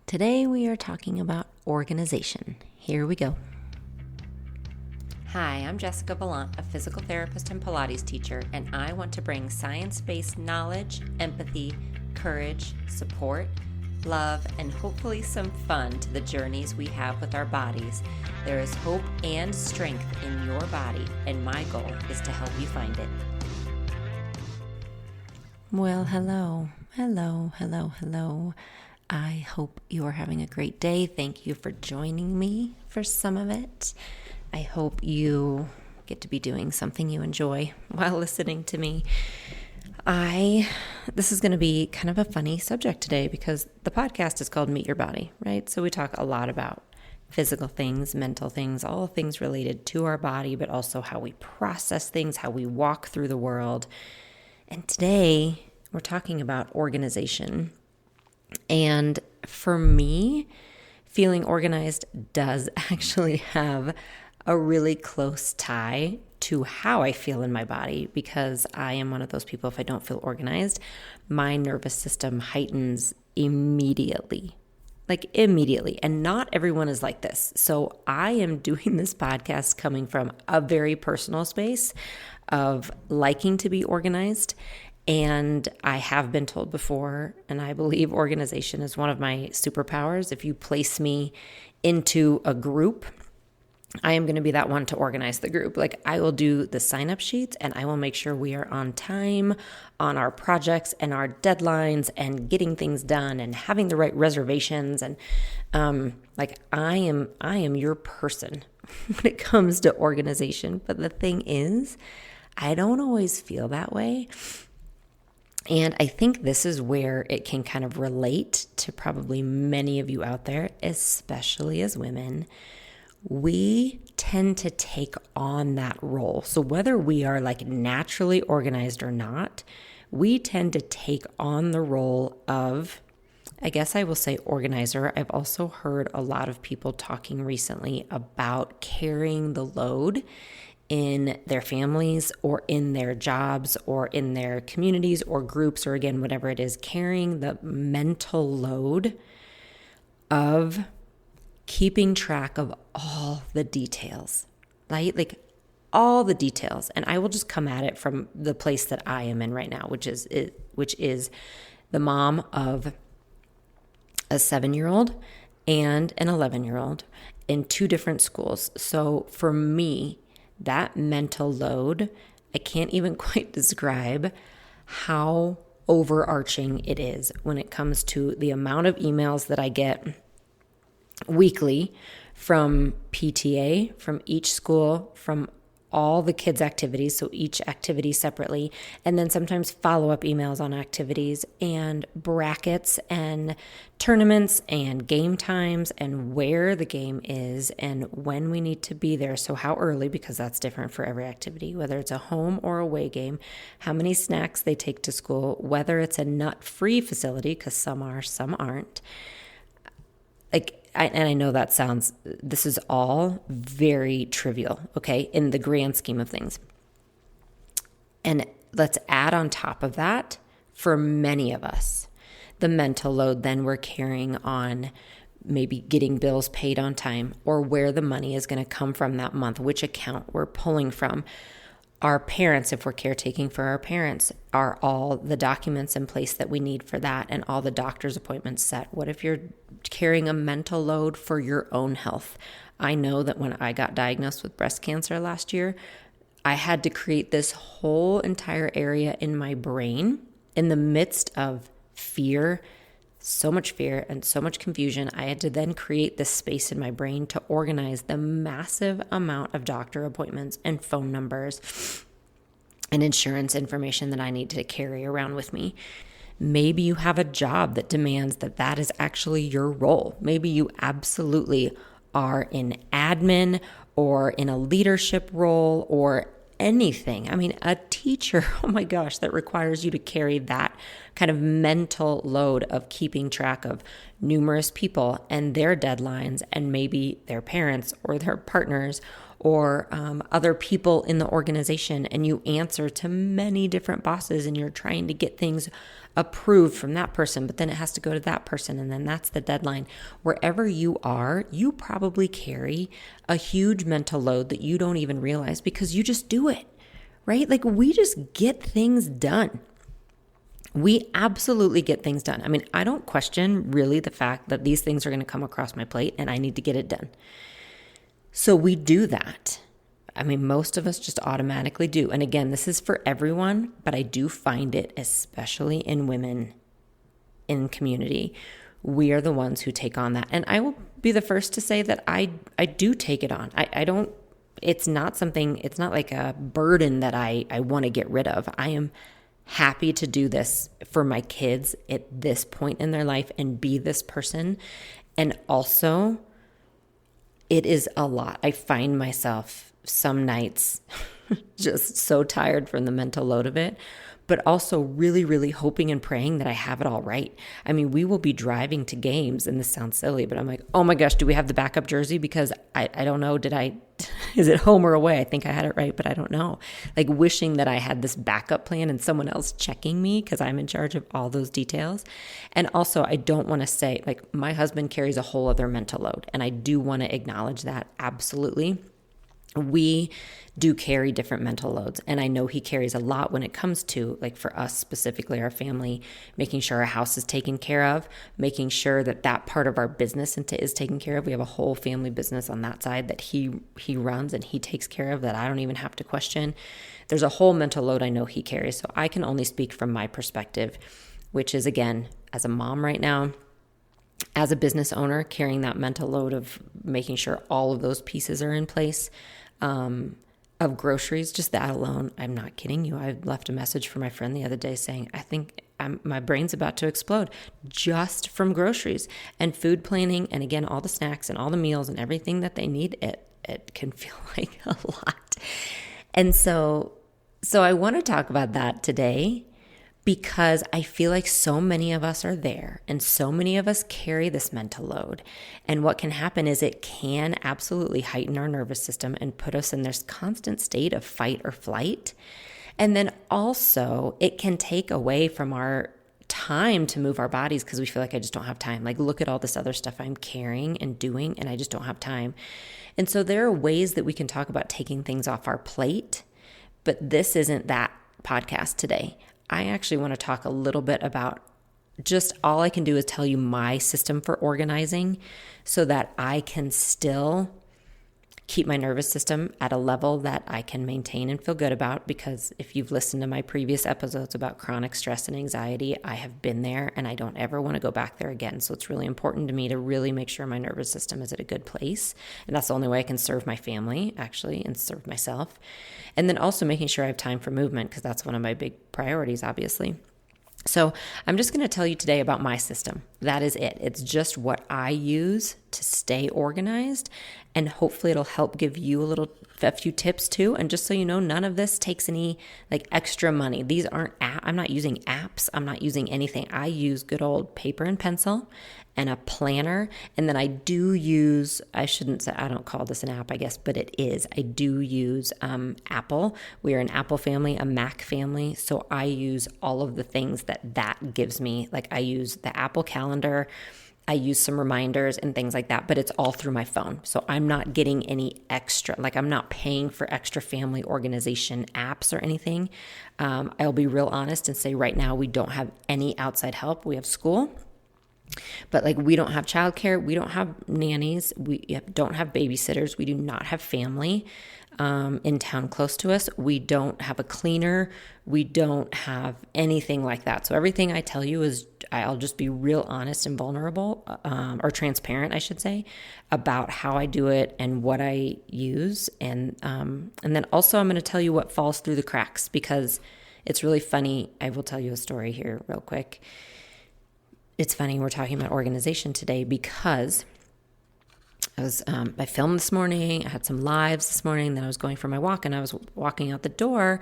Today we are talking about organization. Here we go. Hi, I'm Jessica Valant, a physical therapist and Pilates teacher, and I want to bring science-based knowledge, empathy, courage, support, love, and hopefully some fun to the journeys we have with our bodies. There is hope and strength in your body, and my goal is to help you find it. Well, hello. I hope you are having a great day. Thank you for joining me for some of it. I hope you get to be doing something you enjoy while listening to me. This is going to be kind of a funny subject today because the podcast is called Meet Your Body, right? So we talk a lot about physical things, mental things, all things related to our body, but also how we process things, how we walk through the world. And today we're talking about organization. And for me, feeling organized does actually have a really close tie to how I feel in my body, because I am one of those people, if I don't feel organized, my nervous system heightens immediately. And not everyone is like this. So I am doing this podcast coming from a very personal space of liking to be organized. And I have been told before, and I believe organization is one of my superpowers. If you place me into a group, I am going to be that one to organize the group. Like, I will do the sign-up sheets and I will make sure we are on time on our projects and our deadlines and getting things done and having the right reservations. And I am your person when it comes to organization. But the thing is, I don't always feel that way. And I think this is where it can kind of relate to probably many of you out there, especially as women. We tend to take on that role. So whether we are like naturally organized or not, we tend to take on the role of, I guess I will say, organizer. I've also heard a lot of people talking recently about carrying the load in their families or in their jobs or in their communities or groups, or again, whatever it is, carrying the mental load of keeping track of all the details, right? Like all the details. And I will just come at it from the place that I am in right now, which is the mom of a 7-year-old and an 11-year-old in 2 different schools. So for me, that mental load, I can't even quite describe how overarching it is when it comes to the amount of emails that I get weekly from PTA, from each school, from all the kids' activities, so each activity separately, and then sometimes follow-up emails on activities and brackets and tournaments and game times and where the game is and when we need to be there. So how early, because that's different for every activity, whether it's a home or away game, how many snacks they take to school, whether it's a nut-free facility, because some are, some aren't. And I know this is all very trivial, okay, in the grand scheme of things. And let's add on top of that, for many of us, the mental load then we're carrying on maybe getting bills paid on time, or where the money is going to come from that month, which account we're pulling from. Our parents, if we're caretaking for our parents, are all the documents in place that we need for that and all the doctor's appointments set? What if you're carrying a mental load for your own health? I know that when I got diagnosed with breast cancer last year, I had to create this whole entire area in my brain in the midst of fear, so much fear and so much confusion. I had to then create this space in my brain to organize the massive amount of doctor appointments and phone numbers and insurance information that I need to carry around with me. Maybe you have a job that demands that is actually your role. Maybe you absolutely are in admin or in a leadership role or anything. I mean, a teacher, oh my gosh, that requires you to carry that kind of mental load of keeping track of numerous people and their deadlines and maybe their parents or their partners or other people in the organization. And you answer to many different bosses and you're trying to get things approved from that person, but then it has to go to that person, and then that's the deadline. Wherever you are, you probably carry a huge mental load that you don't even realize because you just do it, right? Like we just get things done. We absolutely get things done. I mean, I don't question really the fact that these things are going to come across my plate and I need to get it done. So we do that. I mean, most of us just automatically do. And again, this is for everyone, but I do find it, especially in women in community, we are the ones who take on that. And I will be the first to say that I do take it on. I don't, it's not something, it's not like a burden that I want to get rid of. I am happy to do this for my kids at this point in their life and be this person. And also, it is a lot. I find myself some nights just so tired from the mental load of it, but also really, really hoping and praying that I have it all right. I mean, we will be driving to games, and this sounds silly, but I'm like, oh my gosh, do we have the backup jersey? Because I don't know, is it home or away? I think I had it right, but I don't know. Like wishing that I had this backup plan and someone else checking me because I'm in charge of all those details. And also, I don't want to say, like, my husband carries a whole other mental load, and I do want to acknowledge that absolutely. We do carry different mental loads, and I know he carries a lot when it comes to, like, for us specifically, our family, making sure our house is taken care of, making sure that that part of our business is taken care of. We have a whole family business on that side that he runs and he takes care of that I don't even have to question. There's a whole mental load I know he carries, so I can only speak from my perspective, which is, again, as a mom right now, as a business owner, carrying that mental load of making sure all of those pieces are in place. Of groceries, just that alone, I'm not kidding you. I left a message for my friend the other day saying, I think my brain's about to explode just from groceries and food planning. And again, all the snacks and all the meals and everything that they need, it can feel like a lot. And so I want to talk about that today, because I feel like so many of us are there and so many of us carry this mental load. And what can happen is it can absolutely heighten our nervous system and put us in this constant state of fight or flight. And then also it can take away from our time to move our bodies because we feel like I just don't have time. Like, look at all this other stuff I'm carrying and doing, and I just don't have time. And so there are ways that we can talk about taking things off our plate, but this isn't that podcast today. I actually want to talk a little bit about, just all I can do is tell you my system for organizing so that I can still keep my nervous system at a level that I can maintain and feel good about. Because if you've listened to my previous episodes about chronic stress and anxiety, I have been there and I don't ever want to go back there again. So it's really important to me to really make sure my nervous system is at a good place. And that's the only way I can serve my family, actually, and serve myself. And then also making sure I have time for movement, because that's one of my big priorities, obviously. So I'm just going to tell you today about my system. That is it. It's just what I use to stay organized, and hopefully it'll help give you a few tips too. And just so you know, none of this takes any like extra money. These aren't, I'm not using apps. I'm not using anything. I use good old paper and pencil and a planner. And then I do use, I shouldn't say, I don't call this an app, I guess, but it is. I do use Apple. We are an Apple family, a Mac family. So I use all of the things that gives me. Like, I use the Apple Calendar. I use some reminders and things like that, but it's all through my phone. So I'm not getting any extra, like I'm not paying for extra family organization apps or anything. I'll be real honest and say right now we don't have any outside help. We have school, but like we don't have childcare. We don't have nannies. We don't have babysitters. We do not have family in town close to us. We don't have a cleaner. We don't have anything like that. So everything I tell you is, I'll just be real honest and vulnerable, or transparent, I should say, about how I do it and what I use. And then also I'm going to tell you what falls through the cracks, because it's really funny. I will tell you a story here real quick. It's funny we're talking about organization today, because I filmed this morning. I had some lives this morning. Then I was going for my walk, and I was walking out the door.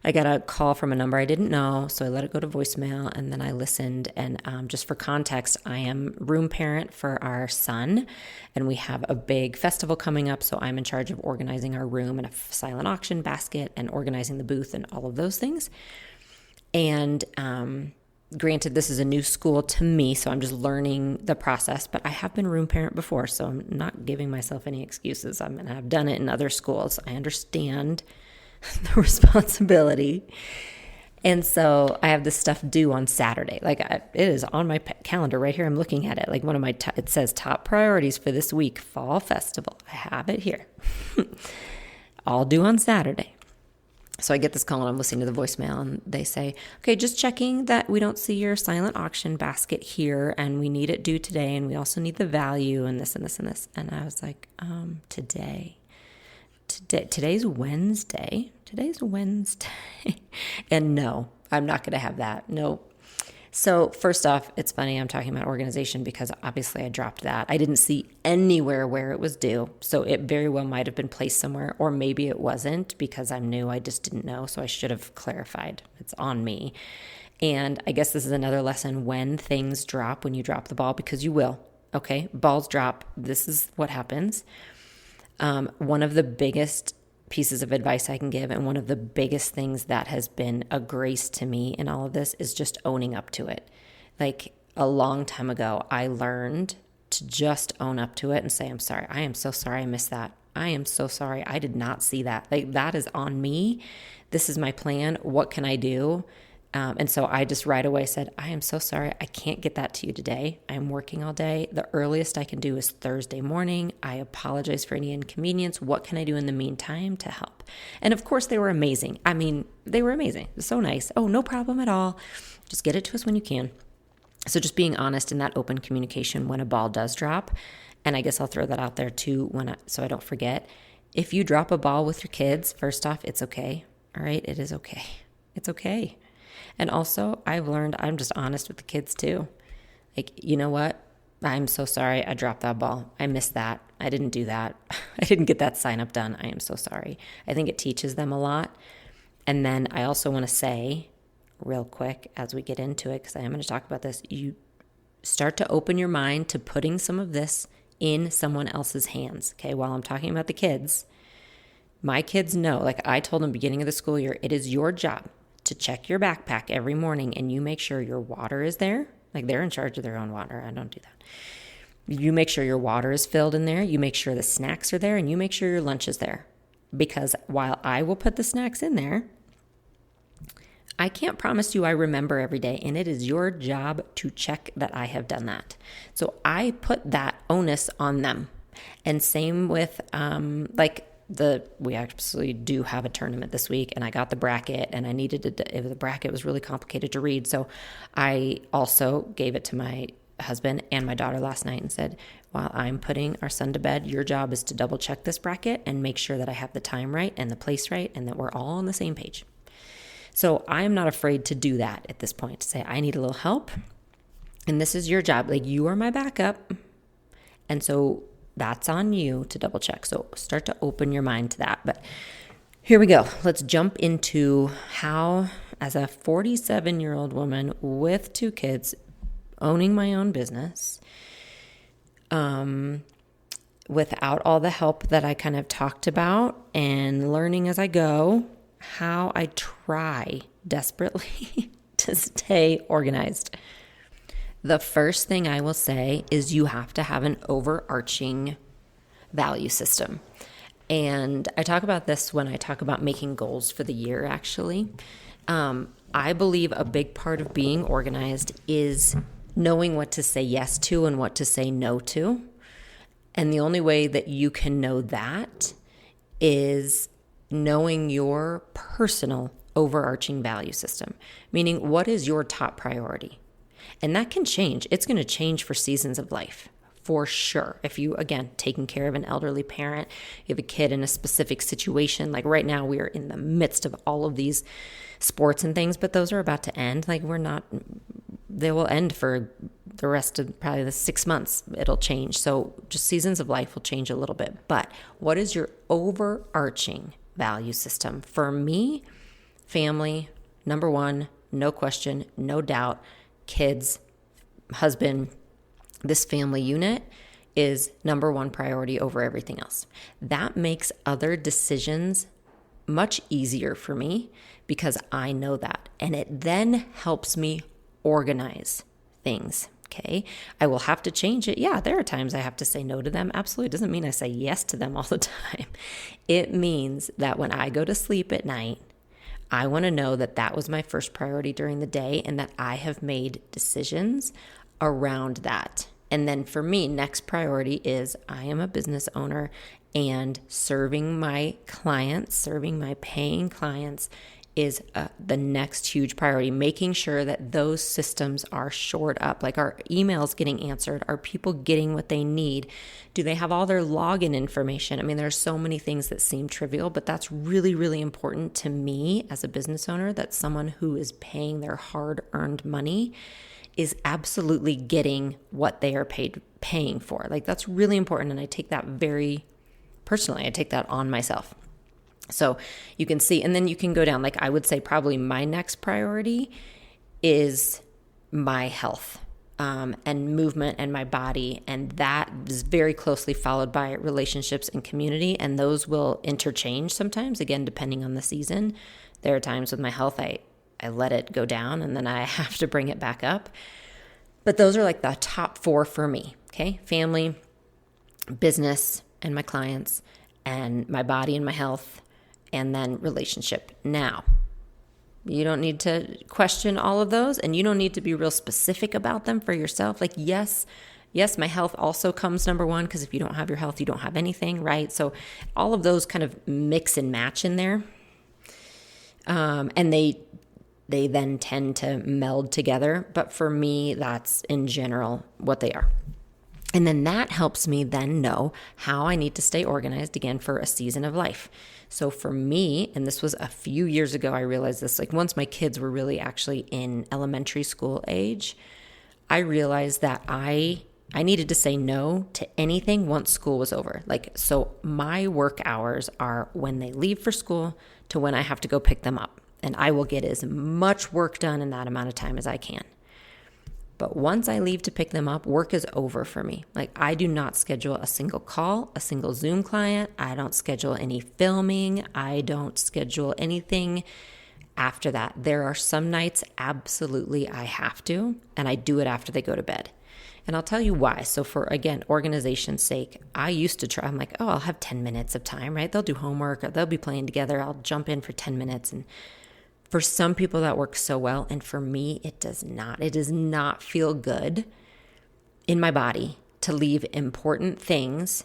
I got a call from a number I didn't know, so I let it go to voicemail, and then I listened. And just for context, I am room parent for our son, and we have a big festival coming up, so I'm in charge of organizing our room and a silent auction basket and organizing the booth and all of those things. And Granted, this is a new school to me, so I'm just learning the process, but I have been room parent before, so I'm not giving myself any excuses. I mean, I've done it in other schools. I understand the responsibility. And so I have this stuff due on Saturday. It is on my calendar right here. I'm looking at it. Like one of my, it says top priorities for this week, fall festival. I have it here. All due on Saturday. So I get this call and I'm listening to the voicemail and they say, okay, just checking that we don't see your silent auction basket here and we need it due today and we also need the value and this and this and this. And I was like, today's Wednesday. And no, I'm not going to have that. No. So first off, it's funny I'm talking about organization because obviously I dropped that. I didn't see anywhere where it was due. So it very well might have been placed somewhere, or maybe it wasn't because I'm new. I just didn't know. So I should have clarified. It's on me. And I guess this is another lesson when things drop, when you drop the ball, because you will. Okay, balls drop. This is what happens. One of the biggest pieces of advice I can give, and one of the biggest things that has been a grace to me in all of this is just owning up to it. Like a long time ago, I learned to just own up to it and say, I'm sorry. I am so sorry I missed that. I am so sorry. I did not see that. Like that is on me. This is my plan. What can I do? And so I just right away said, I am so sorry. I can't get that to you today. I'm working all day. The earliest I can do is Thursday morning. I apologize for any inconvenience. What can I do in the meantime to help? And of course, they were amazing. I mean, they were amazing. So nice. Oh, no problem at all. Just get it to us when you can. So just being honest in that open communication when a ball does drop. And I guess I'll throw that out there too so I don't forget. If you drop a ball with your kids, first off, it's okay. All right. It is okay. It's okay. And also, I've learned I'm just honest with the kids too. Like, you know what? I'm so sorry I dropped that ball. I missed that. I didn't do that. I didn't get that sign up done. I am so sorry. I think it teaches them a lot. And then I also want to say real quick as we get into it, because I am going to talk about this, you start to open your mind to putting some of this in someone else's hands. Okay, while I'm talking about the kids, my kids know, like I told them beginning of the school year, it is your job to check your backpack every morning and you make sure your water is there. Like they're in charge of their own water. I don't do that. You make sure your water is filled in there. You make sure the snacks are there and you make sure your lunch is there. Because while I will put the snacks in there, I can't promise you I remember every day. And it is your job to check that I have done that. So I put that onus on them. And same with we actually do have a tournament this week and I got the bracket and I needed the bracket was really complicated to read. So I also gave it to my husband and my daughter last night and said, while I'm putting our son to bed, your job is to double check this bracket and make sure that I have the time right and the place right and that we're all on the same page. So I'm not afraid to do that at this point, to say, I need a little help and this is your job. Like you are my backup. And so that's on you to double check. So start to open your mind to that. But here we go. Let's jump into how, as a 47-year-old woman with 2 kids, owning my own business, without all the help that I kind of talked about and learning as I go, how I try desperately to stay organized. The first thing I will say is you have to have an overarching value system. And I talk about this when I talk about making goals for the year, actually. I believe a big part of being organized is knowing what to say yes to and what to say no to. And the only way that you can know that is knowing your personal overarching value system, meaning what is your top priority? And that can change. It's going to change for seasons of life, for sure. If you, again, taking care of an elderly parent, you have a kid in a specific situation, like right now we are in the midst of all of these sports and things, but those are about to end. Like they will end for the rest of probably the 6 months. It'll change. So just seasons of life will change a little bit. But what is your overarching value system? For me, family, number one, no question, no doubt. Kids, husband, this family unit is number one priority over everything else. That makes other decisions much easier for me because I know that. And it then helps me organize things. Okay. I will have to change it. Yeah, there are times I have to say no to them. Absolutely. It doesn't mean I say yes to them all the time. It means that when I go to sleep at night, I want to know that that was my first priority during the day and that I have made decisions around that. And then for me, next priority is I am a business owner, and serving my clients, serving my paying clients is the next huge priority, making sure that those systems are shored up. Like, are emails getting answered? Are people getting what they need? Do they have all their login information? I mean, there's so many things that seem trivial, but that's really, really important to me as a business owner, that someone who is paying their hard-earned money is absolutely getting what they are paying for. Like, that's really important, and I take that very personally. I take that on myself. So you can see, and then you can go down. Like, I would say probably my next priority is my health and movement and my body. And that is very closely followed by relationships and community. And those will interchange sometimes, again, depending on the season. There are times with my health, I let it go down and then I have to bring it back up. But those are like the top 4 for me. Okay. Family, business, and my clients, and my body and my health, and then relationship. Now, you don't need to question all of those, and you don't need to be real specific about them for yourself. Like, yes, my health also comes number 1, because if you don't have your health, you don't have anything, right? So all of those kind of mix and match in there. And they then tend to meld together. But for me, that's in general what they are. And then that helps me then know how I need to stay organized again for a season of life. So for me, and this was a few years ago, I realized this, like once my kids were really actually in elementary school age, I realized that I needed to say no to anything once school was over. Like, so my work hours are when they leave for school to when I have to go pick them up. And I will get as much work done in that amount of time as I can. But once I leave to pick them up, work is over for me. Like, I do not schedule a single call, a single Zoom client. I don't schedule any filming. I don't schedule anything after that. There are some nights absolutely I have to, and I do it after they go to bed. And I'll tell you why. So for, again, organization's sake, I used to try, I'm like, oh, I'll have 10 minutes of time, right? They'll do homework or they'll be playing together. I'll jump in for 10 minutes. And for some people that works so well, and for me, it does not. It does not feel good in my body to leave important things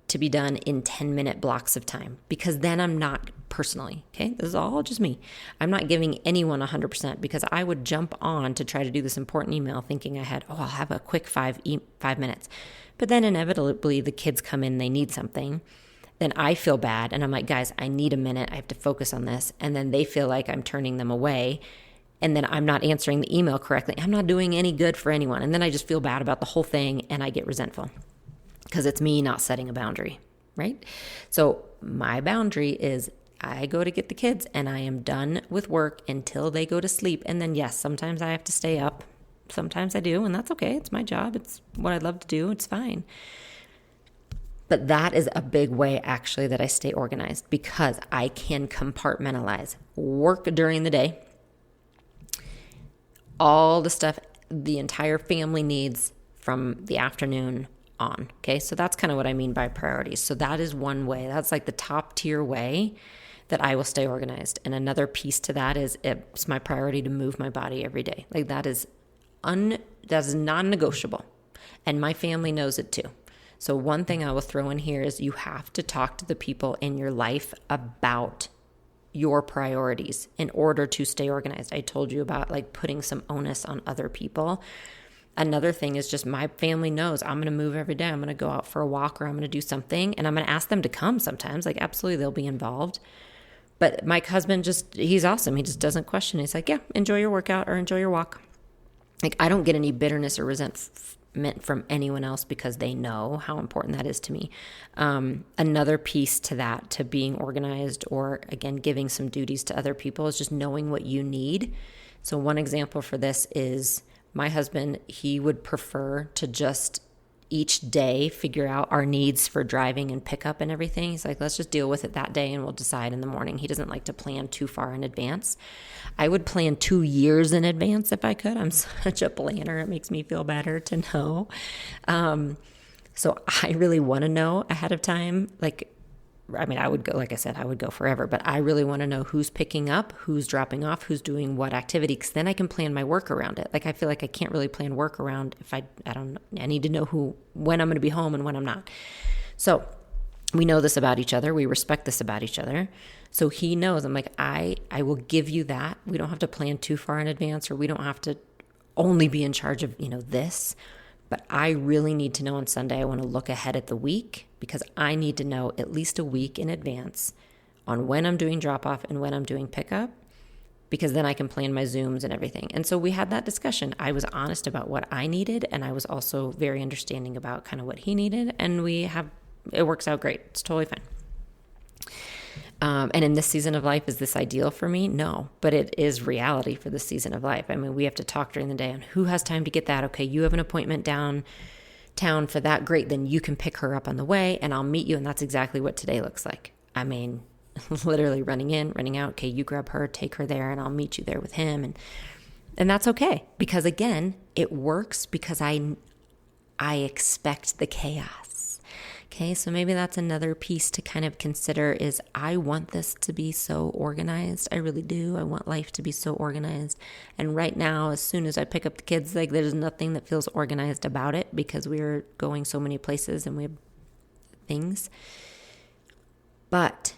to be done in 10-minute blocks of time, because then I'm not personally, okay? This is all just me. I'm not giving anyone 100%, because I would jump on to try to do this important email thinking I had, I'll have a quick 5 minutes. But then inevitably the kids come in, they need something. Then I feel bad and I'm like, guys, I need a minute. I have to focus on this. And then they feel like I'm turning them away. And then I'm not answering the email correctly. I'm not doing any good for anyone. And then I just feel bad about the whole thing and I get resentful because it's me not setting a boundary, right? So my boundary is I go to get the kids and I am done with work until they go to sleep. And then yes, sometimes I have to stay up. Sometimes I do, and that's okay. It's my job. It's what I love to do. It's fine. But that is a big way actually that I stay organized, because I can compartmentalize work during the day, all the stuff the entire family needs from the afternoon on. Okay, so that's kind of what I mean by priorities. So that is one way. That's like the top tier way that I will stay organized. And another piece to that is it's my priority to move my body every day. Like that is non-negotiable. And my family knows it too. So one thing I will throw in here is you have to talk to the people in your life about your priorities in order to stay organized. I told you about like putting some onus on other people. Another thing is just my family knows I'm going to move every day. I'm going to go out for a walk, or I'm going to do something, and I'm going to ask them to come sometimes. Like absolutely they'll be involved. But my husband he's awesome. He just doesn't question. He's like, yeah, enjoy your workout or enjoy your walk. Like I don't get any bitterness or resentment from anyone else because they know how important that is to me. Another piece to that, to being organized, or again, giving some duties to other people, is just knowing what you need. So one example for this is my husband, he would prefer to just each day figure out our needs for driving and pickup and everything. He's like, let's just deal with it that day and we'll decide in the morning. He doesn't like to plan too far in advance. I would plan 2 years in advance if I could. I'm such a planner. It makes me feel better to know. So I really want to know ahead of time. I would go, like I said, I would go forever, but I really want to know who's picking up, who's dropping off, who's doing what activity, because then I can plan my work around it. I feel like I can't really plan work around if I need to know when I'm going to be home and when I'm not. So we know this about each other. We respect this about each other. So he knows, I'm like, I will give you that. We don't have to plan too far in advance, or we don't have to only be in charge of, this. But I really need to know on Sunday. I want to look ahead at the week, because I need to know at least a week in advance on when I'm doing drop-off and when I'm doing pickup, because then I can plan my Zooms and everything. And so we had that discussion. I was honest about what I needed, and I was also very understanding about kind of what he needed, and it works out great. It's totally fine. And in this season of life, is this ideal for me? No, but it is reality for this season of life. I mean, we have to talk during the day on who has time to get that. Okay, you have an appointment downtown for that. Great, then you can pick her up on the way and I'll meet you. And that's exactly what today looks like. I mean, literally running in, running out. Okay, you grab her, take her there, and I'll meet you there with him. And that's okay, because again, it works because I expect the chaos. Okay, so maybe that's another piece to kind of consider is I want this to be so organized. I really do. I want life to be so organized. And right now, as soon as I pick up the kids, there's nothing that feels organized about it, because we're going so many places and we have things. But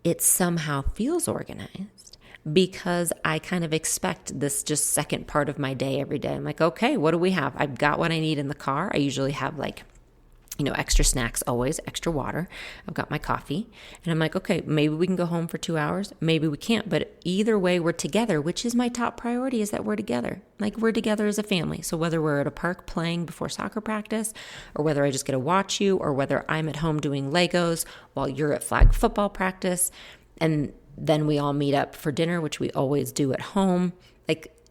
it somehow feels organized because I kind of expect this just second part of my day every day. I'm like, okay, what do we have? I've got what I need in the car. I usually have extra snacks, always extra water. I've got my coffee, and I'm like, okay, maybe we can go home for 2 hours. Maybe we can't, but either way, we're together, which is my top priority, is that we're together. We're together as a family. So whether we're at a park playing before soccer practice, or whether I just get to watch you, or whether I'm at home doing Legos while you're at flag football practice, and then we all meet up for dinner, which we always do at home.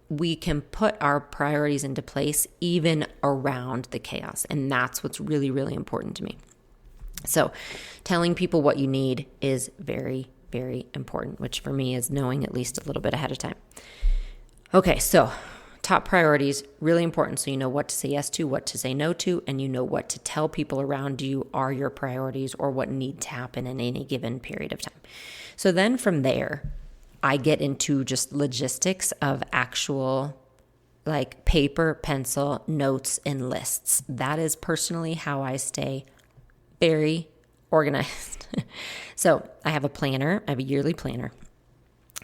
We can put our priorities into place even around the chaos. And that's what's really, really important to me. So telling people what you need is very, very important, which for me is knowing at least a little bit ahead of time. Okay, so top priorities, really important. So you know what to say yes to, what to say no to, and you know what to tell people around you are your priorities or what need to happen in any given period of time. So then from there, I get into just logistics of actual paper, pencil, notes, and lists. That is personally how I stay very organized. So I have a planner. I have a yearly planner,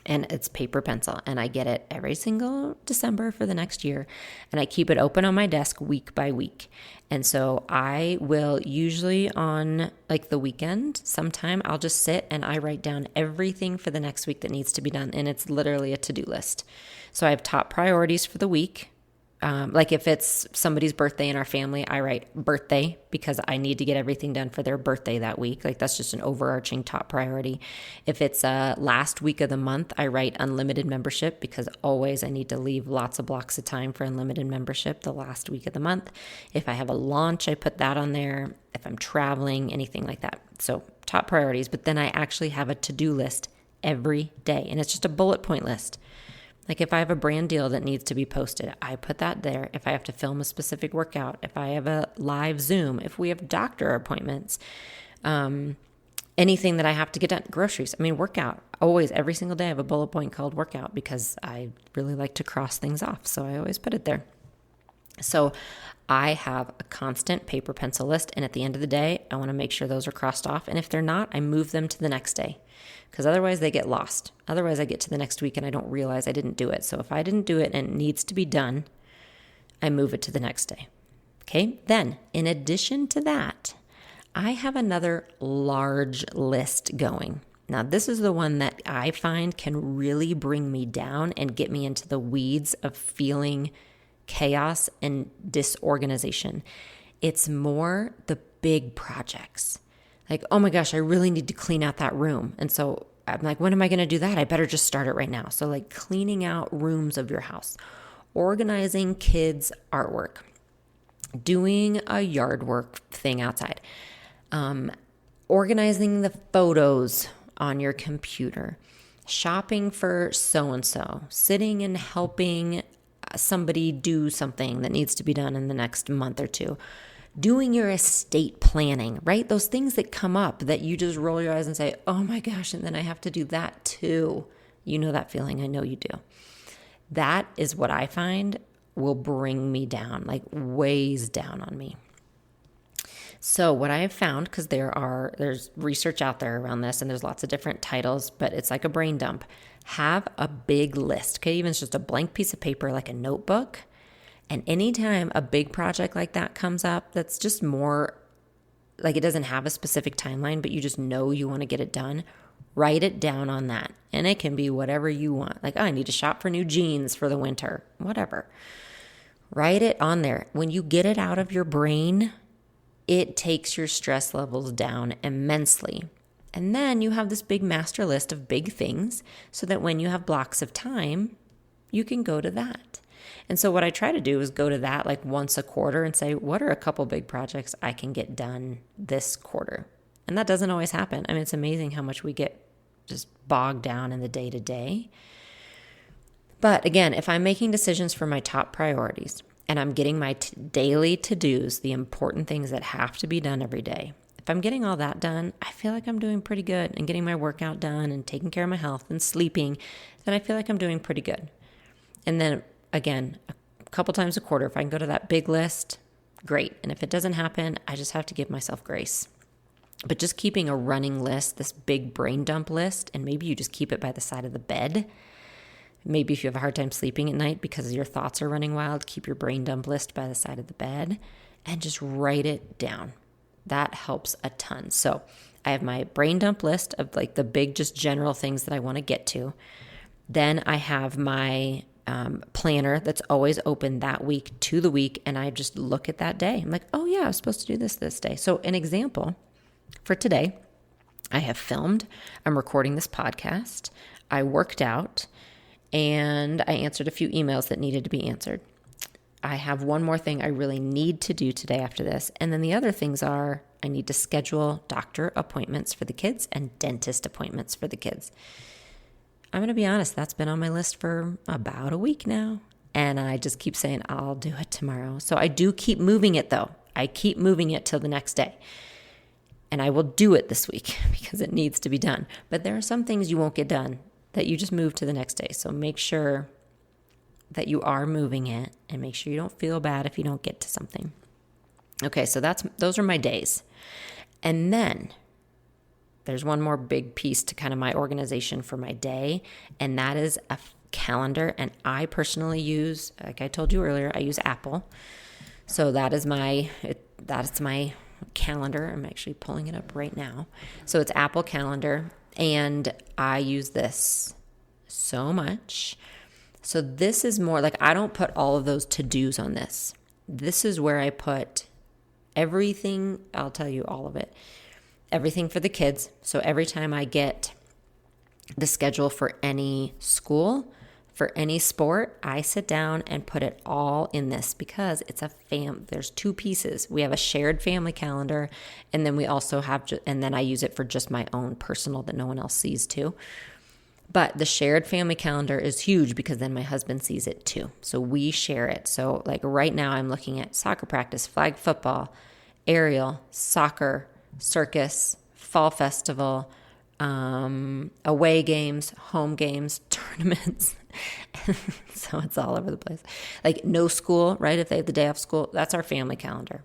and it's paper, pencil, and I get it every single December for the next year, and I keep it open on my desk week by week. And so I will usually on the weekend sometime, I'll just sit and I write down everything for the next week that needs to be done, and it's literally a to-do list. So I have top priorities for the week. If it's somebody's birthday in our family, I write birthday because I need to get everything done for their birthday that week. That's just an overarching top priority. If it's last week of the month, I write unlimited membership because always I need to leave lots of blocks of time for unlimited membership the last week of the month. If I have a launch, I put that on there. If I'm traveling, anything like that. So top priorities, but then I actually have a to-do list every day, and it's just a bullet point list. If I have a brand deal that needs to be posted, I put that there. If I have to film a specific workout, if I have a live Zoom, if we have doctor appointments, anything that I have to get done, groceries, workout. Always, every single day I have a bullet point called workout because I really like to cross things off. So I always put it there. So I have a constant paper pencil list. And at the end of the day, I want to make sure those are crossed off. And if they're not, I move them to the next day. Because otherwise they get lost. Otherwise I get to the next week and I don't realize I didn't do it. So if I didn't do it and it needs to be done, I move it to the next day. Okay, then in addition to that, I have another large list going. Now this is the one that I find can really bring me down and get me into the weeds of feeling chaos and disorganization. It's more the big projects. Oh my gosh, I really need to clean out that room. And so I'm like, when am I going to do that? I better just start it right now. So cleaning out rooms of your house, organizing kids' artwork, doing a yard work thing outside, organizing the photos on your computer, shopping for so-and-so, sitting and helping somebody do something that needs to be done in the next month or two, doing your estate planning, right? Those things that come up that you just roll your eyes and say, oh my gosh, and then I have to do that too. You know that feeling. I know you do. That is what I find will bring me down, like weighs down on me. So what I have found, because there's research out there around this and there's lots of different titles, but it's like a brain dump. Have a big list, okay? Even it's just a blank piece of paper, like a notebook. And anytime a big project like that comes up, that's just more, like it doesn't have a specific timeline, but you just know you want to get it done, write it down on that. And it can be whatever you want. Like, oh, I need to shop for new jeans for the winter, whatever. Write it on there. When you get it out of your brain, it takes your stress levels down immensely. And then you have this big master list of big things so that when you have blocks of time, you can go to that. And so what I try to do is go to that like once a quarter and say, what are a couple big projects I can get done this quarter? And that doesn't always happen. I mean, it's amazing how much we get just bogged down in the day-to-day. But again, if I'm making decisions for my top priorities and I'm getting my daily to-dos, the important things that have to be done every day, if I'm getting all that done, I feel like I'm doing pretty good, and getting my workout done and taking care of my health and sleeping, then I feel like I'm doing pretty good. And then again, a couple times a quarter, if I can go to that big list, great. And if it doesn't happen, I just have to give myself grace. But just keeping a running list, this big brain dump list, and maybe you just keep it by the side of the bed. Maybe if you have a hard time sleeping at night because your thoughts are running wild, keep your brain dump list by the side of the bed and just write it down. That helps a ton. So I have my brain dump list of like the big, just general things that I want to get to. Then I have my planner that's always open that week to the week, and I just look at that day. I'm like, oh yeah, I was supposed to do this day. So an example for today, I have filmed, I'm recording this podcast, I worked out, and I answered a few emails that needed to be answered. I have one more thing I really need to do today after this. And then the other things are I need to schedule doctor appointments for the kids and dentist appointments for the kids. I'm going to be honest, that's been on my list for about a week now. And I just keep saying, I'll do it tomorrow. So I do keep moving it though. I keep moving it till the next day. And I will do it this week because it needs to be done. But there are some things you won't get done that you just move to the next day. So make sure that you are moving it and make sure you don't feel bad if you don't get to something. Okay, so those are my days. And then there's one more big piece to kind of my organization for my day, and that is a calendar. And I personally use, like I told you earlier, I use Apple. So that's my calendar. I'm actually pulling it up right now. So it's Apple Calendar, and I use this so much. So this is more like I don't put all of those to-dos on this. This is where I put everything, I'll tell you all of it, everything for the kids. So every time I get the schedule for any school, for any sport, I sit down and put it all in this because it's there's two pieces. We have a shared family calendar, and then we also have, and then I use it for just my own personal that no one else sees too. But the shared family calendar is huge because then my husband sees it too. So we share it. So like right now I'm looking at soccer practice, flag football, aerial, soccer, circus, fall festival, away games, home games, tournaments. So it's all over the place. Like no school, right? If they have the day off school, that's our family calendar.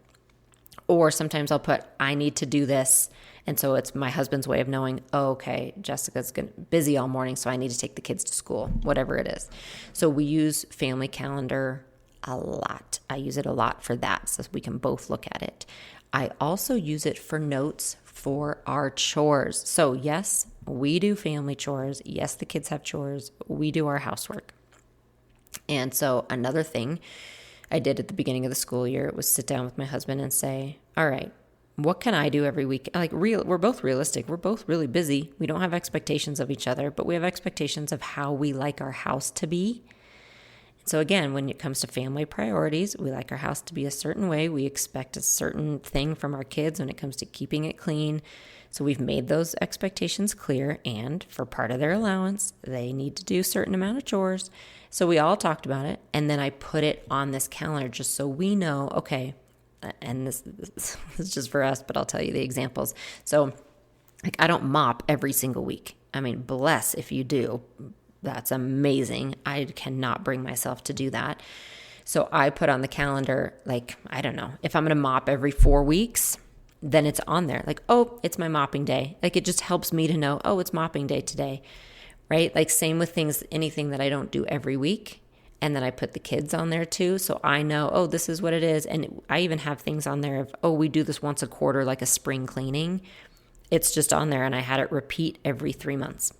Or sometimes I'll put, I need to do this. And so it's my husband's way of knowing, oh, okay, Jessica's busy all morning, so I need to take the kids to school, whatever it is. So we use family calendar a lot. I use it a lot for that so we can both look at it. I also use it for notes for our chores. So yes, we do family chores. Yes, the kids have chores. We do our housework. And so another thing I did at the beginning of the school year was sit down with my husband and say, all right, what can I do every week? We're both realistic. We're both really busy. We don't have expectations of each other, but we have expectations of how we like our house to be. So again, when it comes to family priorities, we like our house to be a certain way. We expect a certain thing from our kids when it comes to keeping it clean. So we've made those expectations clear, and for part of their allowance, they need to do a certain amount of chores. So we all talked about it, and then I put it on this calendar just so we know, okay, and this is just for us, but I'll tell you the examples. So like I don't mop every single week. I mean, bless if you do. That's amazing. I cannot bring myself to do that. So I put on the calendar, like, I don't know, if I'm going to mop every 4 weeks, then it's on there. Like, oh, it's my mopping day. Like, it just helps me to know, oh, it's mopping day today, right? Like, same with things, anything that I don't do every week. And then I put the kids on there too. So I know, oh, this is what it is. And I even have things on there of, oh, we do this once a quarter, like a spring cleaning. It's just on there, and I had it repeat every 3 months.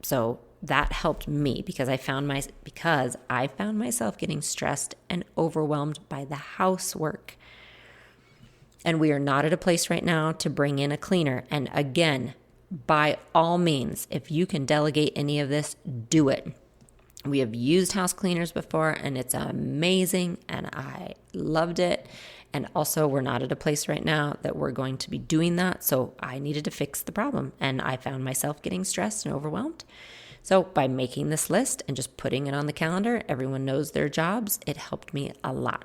So that helped me because I found myself getting stressed and overwhelmed by the housework. And we are not at a place right now to bring in a cleaner. And again, by all means, if you can delegate any of this, do it. We have used house cleaners before, and it's amazing, and I loved it. And also, we're not at a place right now that we're going to be doing that. So I needed to fix the problem, and I found myself getting stressed and overwhelmed. So by making this list and just putting it on the calendar, everyone knows their jobs. It helped me a lot.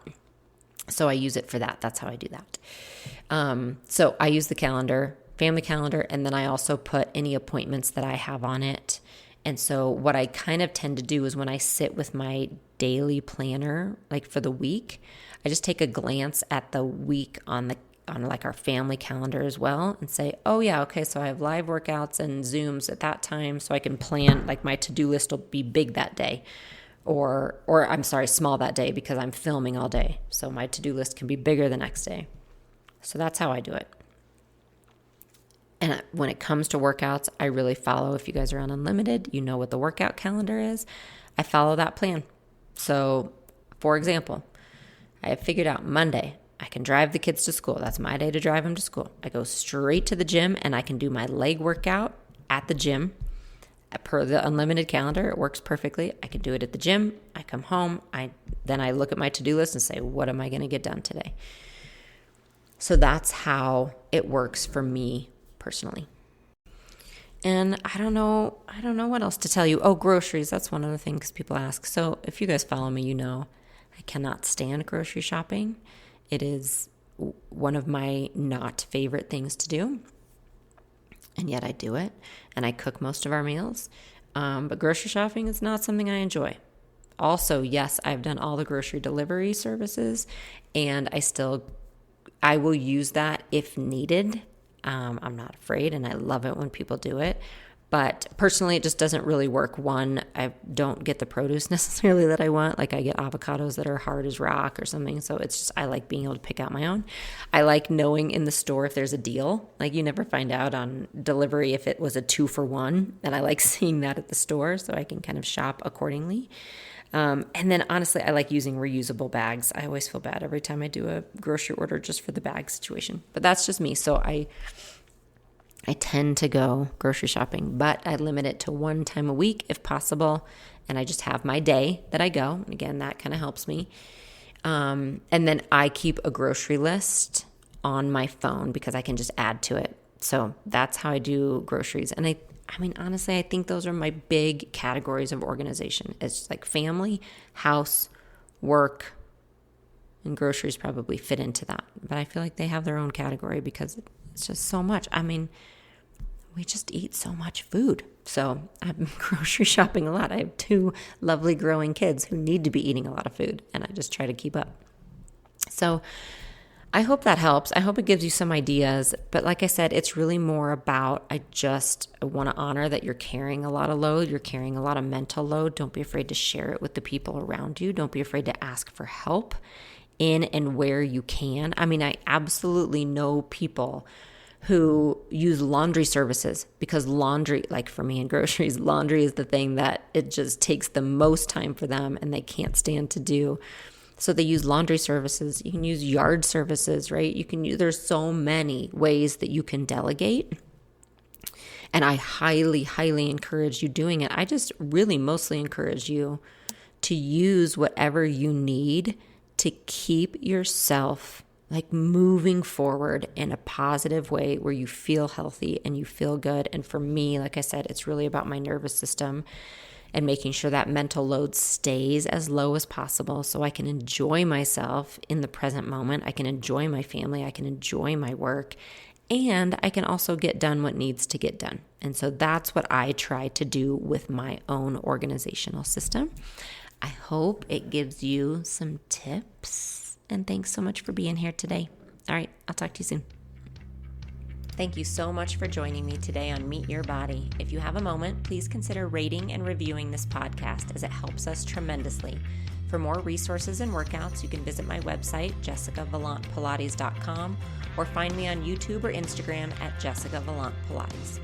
So I use it for that. That's how I do that. So I use the calendar, family calendar, and then I also put any appointments that I have on it. And so what I kind of tend to do is when I sit with my daily planner, like for the week, I just take a glance at the week on like our family calendar as well and say, oh yeah, okay, so I have live workouts and Zooms at that time, so I can plan, like my to-do list will be big that day. Or I'm sorry, small that day because I'm filming all day. So my to-do list can be bigger the next day. So that's how I do it. And when it comes to workouts, I really follow, if you guys are on Unlimited, you know what the workout calendar is. I follow that plan. So, for example, I have figured out Monday, I can drive the kids to school. That's my day to drive them to school. I go straight to the gym and I can do my leg workout at the gym. Per the Unlimited calendar, it works perfectly. I can do it at the gym. I come home. Then I look at my to-do list and say, what am I going to get done today? So that's how it works for me personally. And I don't know what else to tell you. Oh, groceries. That's one of the things people ask. So if you guys follow me, you know I cannot stand grocery shopping. It is one of my not favorite things to do. And yet I do it. And I cook most of our meals. But grocery shopping is not something I enjoy. Also, yes, I've done all the grocery delivery services. And I will use that if needed. I'm not afraid, and I love it when people do it. But personally, it just doesn't really work. One, I don't get the produce necessarily that I want. Like I get avocados that are hard as rock or something. So it's just, I like being able to pick out my own. I like knowing in the store if there's a deal. Like you never find out on delivery if it was a 2-for-1. And I like seeing that at the store so I can kind of shop accordingly. And then honestly, I like using reusable bags. I always feel bad every time I do a grocery order just for the bag situation. But that's just me. So I tend to go grocery shopping, but I limit it to 1 time a week if possible. And I just have my day that I go. And again, that kind of helps me. And then I keep a grocery list on my phone because I can just add to it. So that's how I do groceries. And I mean, honestly, I think those are my big categories of organization. It's like family, house, work, and groceries probably fit into that. But I feel like they have their own category because it's just so much. I mean, we just eat so much food. So I'm grocery shopping a lot. I have 2 lovely growing kids who need to be eating a lot of food, and I just try to keep up. So I hope that helps. I hope it gives you some ideas. But like I said, it's really more about, I want to honor that you're carrying a lot of load. You're carrying a lot of mental load. Don't be afraid to share it with the people around you. Don't be afraid to ask for help in and where you can. I mean, I absolutely know people who use laundry services because laundry, like for me in groceries, laundry is the thing that it just takes the most time for them and they can't stand to do. So they use laundry services. You can use yard services, right? There's so many ways that you can delegate. And I highly, highly encourage you doing it. I just really mostly encourage you to use whatever you need to keep yourself like moving forward in a positive way where you feel healthy and you feel good. And for me, like I said, it's really about my nervous system and making sure that mental load stays as low as possible so I can enjoy myself in the present moment. I can enjoy my family. I can enjoy my work. And I can also get done what needs to get done. And so that's what I try to do with my own organizational system. I hope it gives you some tips. And thanks so much for being here today. All right, I'll talk to you soon. Thank you so much for joining me today on Meet Your Body. If you have a moment, please consider rating and reviewing this podcast as it helps us tremendously. For more resources and workouts, you can visit my website, jessicavalantpilates.com, or find me on YouTube or Instagram at Jessica Valant Pilates.